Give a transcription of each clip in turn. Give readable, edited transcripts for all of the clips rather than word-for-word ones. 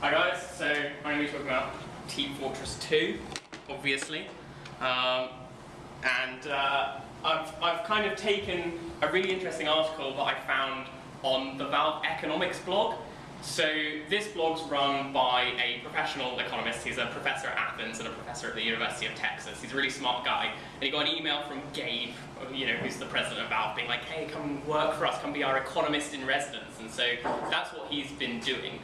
Hi guys, so I'm going to be talking about Team Fortress 2, obviously, and I've kind of taken a really interesting article that I found on the Valve Economics blog. So this blog's run by a professional economist. He's a professor at Athens and a professor at the University of Texas. He's a really smart guy, and he got an email from Gabe, who's the president of Valve, being like, hey, come work for us, come be our economist in residence. And so that's what he's been doing.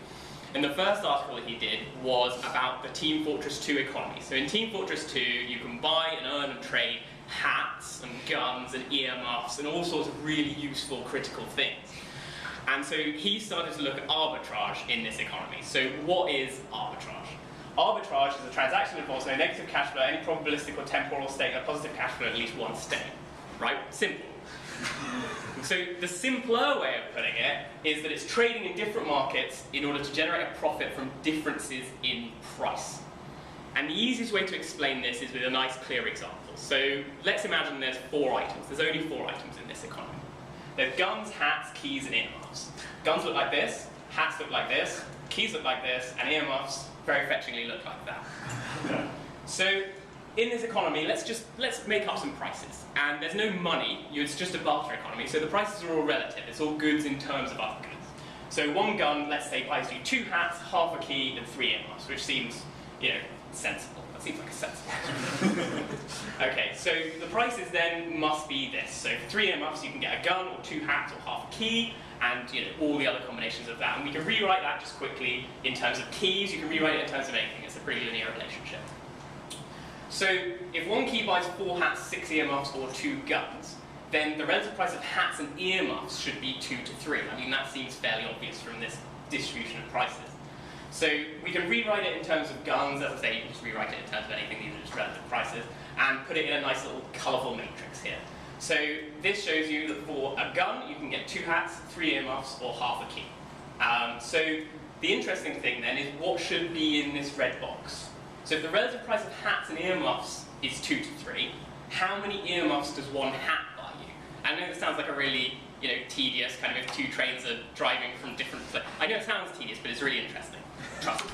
And the first article that he did was about the Team Fortress 2 economy. So in Team Fortress 2, you can buy and earn and trade hats and guns and earmuffs and all sorts of really useful critical things. And so he started to look at arbitrage in this economy. So what is arbitrage? Arbitrage is a transaction that involves no negative cash flow, any probabilistic or temporal state, and a positive cash flow at least one state. Right? Simple. So the simpler way of putting it is that it's trading in different markets in order to generate a profit from differences in price. And the easiest way to explain this is with a nice clear example. So let's imagine there's 4 items. There's only 4 items in this economy. There's guns, hats, keys, and earmuffs. Guns look like this, hats look like this, keys look like this, and earmuffs very fetchingly look like that. So in this economy, let's make up some prices. And there's no money, it's just a barter economy, so the prices are all relative. It's all goods in terms of other goods. So one gun, let's say, buys you 2 hats, half a key, and 3 earmuffs, which seems, sensible. That seems like a sensible. Okay, so the prices then must be this. So for 3 earmuffs, you can get a gun, or 2 hats, or half a key, and all the other combinations of that. And we can rewrite that just quickly in terms of keys. You can rewrite it in terms of anything. It's a pretty linear relationship. So if one key buys 4 hats, 6 earmuffs, or 2 guns, then the relative price of hats and earmuffs should be 2 to 3. I mean, that seems fairly obvious from this distribution of prices. So we can rewrite it in terms of guns. As I say, you can just rewrite it in terms of anything. These are just relative prices, and put it in a nice little colourful matrix here. So this shows you that for a gun, you can get 2 hats, 3 earmuffs, or half a key. So the interesting thing then is what should be in this red box. So if the relative price of hats and earmuffs is 2 to 3, how many earmuffs does 1 hat buy you? I know this sounds like a really, tedious kind of if 2 trains are driving from different places. I know it sounds tedious, but it's really interesting. Trust me.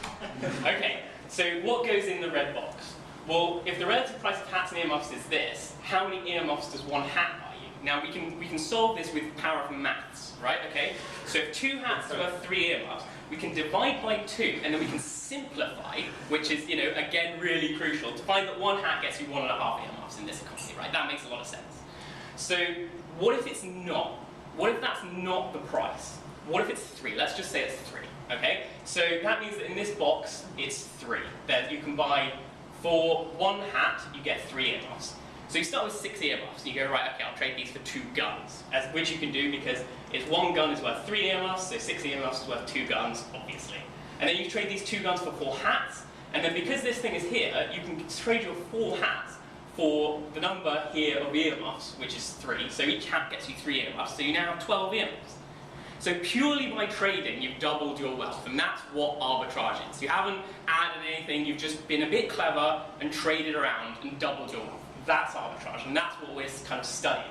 Okay, so what goes in the red box? Well, if the relative price of hats and earmuffs is this, how many earmuffs does 1 hat buy you? Now we can solve this with power of maths, right? Okay. So if 2 hats are worth 3 earmuffs, we can divide by 2, and then we can simplify, which is, again, really crucial, to find that 1 hat gets you 1.5 earmuffs in this economy, right? That makes a lot of sense. So what if it's not? What if that's not the price? What if it's 3? Let's just say it's 3, okay? So that means that in this box, it's 3. That you can buy, for 1 hat, you get 3 earmuffs. So you start with 6 earmuffs, and you go, right, okay, I'll trade these for 2 guns, which you can do because it's 1 gun is worth 3 earmuffs, so 6 earmuffs is worth 2 guns, obviously. And then you trade these 2 guns for 4 hats, and then because this thing is here, you can trade your 4 hats for the number here of earmuffs, which is 3, so each hat gets you 3 earmuffs, so you now have 12 earmuffs. So purely by trading, you've doubled your wealth, and that's what arbitrage is. You haven't added anything, you've just been a bit clever and traded around and doubled your wealth. That's arbitrage, and that's what we're kind of studying.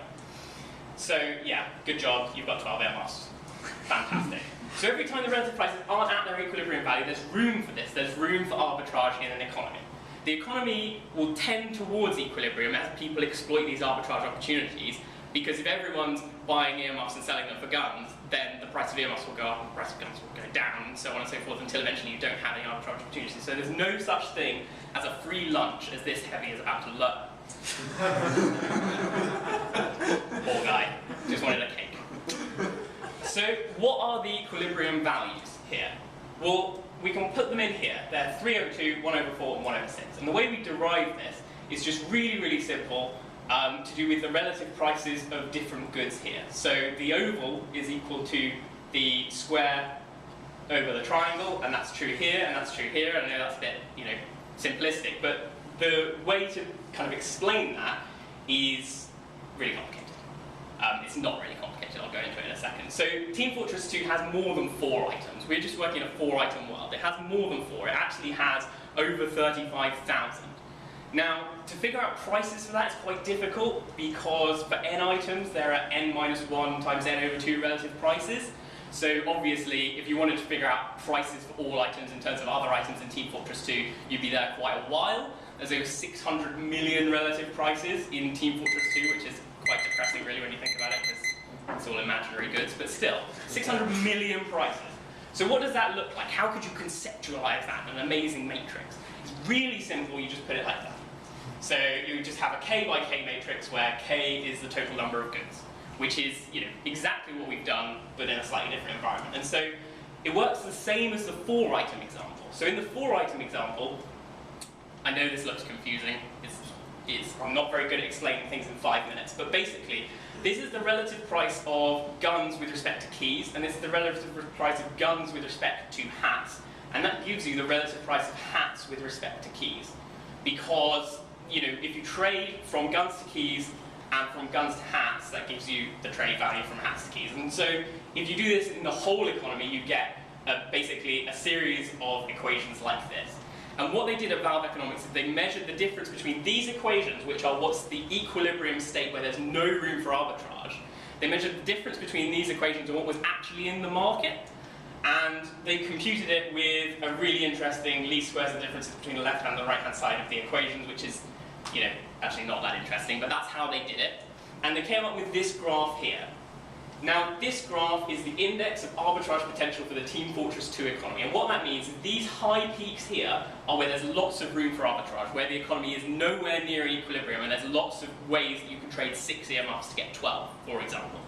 So yeah, good job, you've got 12 earmuffs. Fantastic. So every time the relative prices aren't at their equilibrium value, there's room for this. There's room for arbitrage in an economy. The economy will tend towards equilibrium as people exploit these arbitrage opportunities, because if everyone's buying earmuffs and selling them for guns, then the price of earmuffs will go up and the price of guns will go down, and so on and so forth, until eventually you don't have any arbitrage opportunities. So there's no such thing as a free lunch as this heavy is about to learn. Poor guy, just wanted a cake. So what are the equilibrium values here? Well, we can put them in here. They're 3 over 2, 1 over 4, and 1 over 6. And the way we derive this is just really, really simple to do with the relative prices of different goods here. So the oval is equal to the square over the triangle, and that's true here, and that's true here. I know that's a bit, simplistic, but the way to kind of explain that is really complicated. It's not really complicated, I'll go into it in a second. So Team Fortress 2 has more than 4 items. We're just working in a 4-item world. It has more than 4. It actually has over 35,000. Now, to figure out prices for that is quite difficult because for n items there are n minus 1 times n over 2 relative prices. So obviously, if you wanted to figure out prices for all items in terms of other items in Team Fortress 2, you'd be there quite a while. There's over 600 million relative prices in Team Fortress 2, which is quite depressing really when you think about it, because it's all imaginary goods, but still, 600 million prices. So what does that look like? How could you conceptualize that in an amazing matrix? It's really simple, you just put it like that. So you just have a K by K matrix where K is the total number of goods, which is exactly what we've done, but in a slightly different environment. And so it works the same as the 4-item example. So in the 4-item example, I know this looks confusing. I'm not very good at explaining things in 5 minutes, but basically, this is the relative price of guns with respect to keys, and this is the relative price of guns with respect to hats, and that gives you the relative price of hats with respect to keys. Because, if you trade from guns to keys and from guns to hats, that gives you the trade value from hats to keys. And so, if you do this in the whole economy, you get basically a series of equations like this. And what they did at Valve Economics is they measured the difference between these equations, which are what's the equilibrium state where there's no room for arbitrage. They measured the difference between these equations and what was actually in the market, and they computed it with a really interesting least squares the differences between the left and the right hand side of the equations, which is, actually not that interesting, but that's how they did it. And they came up with this graph here. Now, this graph is the index of arbitrage potential for the Team Fortress 2 economy. And what that means is these high peaks here are where there's lots of room for arbitrage, where the economy is nowhere near equilibrium, and there's lots of ways that you can trade 6 EMFs to get 12, for example.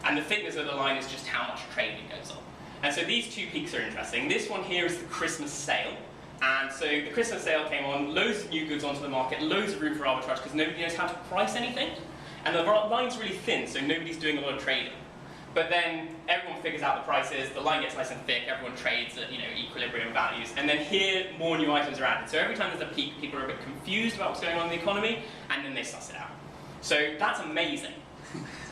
And the thickness of the line is just how much trading goes on. And so these 2 peaks are interesting. This one here is the Christmas sale. And so the Christmas sale came on, loads of new goods onto the market, loads of room for arbitrage, because nobody knows how to price anything. And the line's really thin, so nobody's doing a lot of trading. But then everyone figures out the prices, the line gets nice and thick, everyone trades at equilibrium values, and then here more new items are added. So every time there's a peak, people are a bit confused about what's going on in the economy, and then they suss it out. So that's amazing,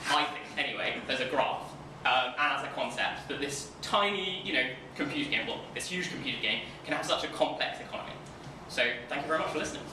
I think, anyway, as a graph, and as a concept, that this tiny, computer game, well, this huge computer game, can have such a complex economy. So thank you very much for listening.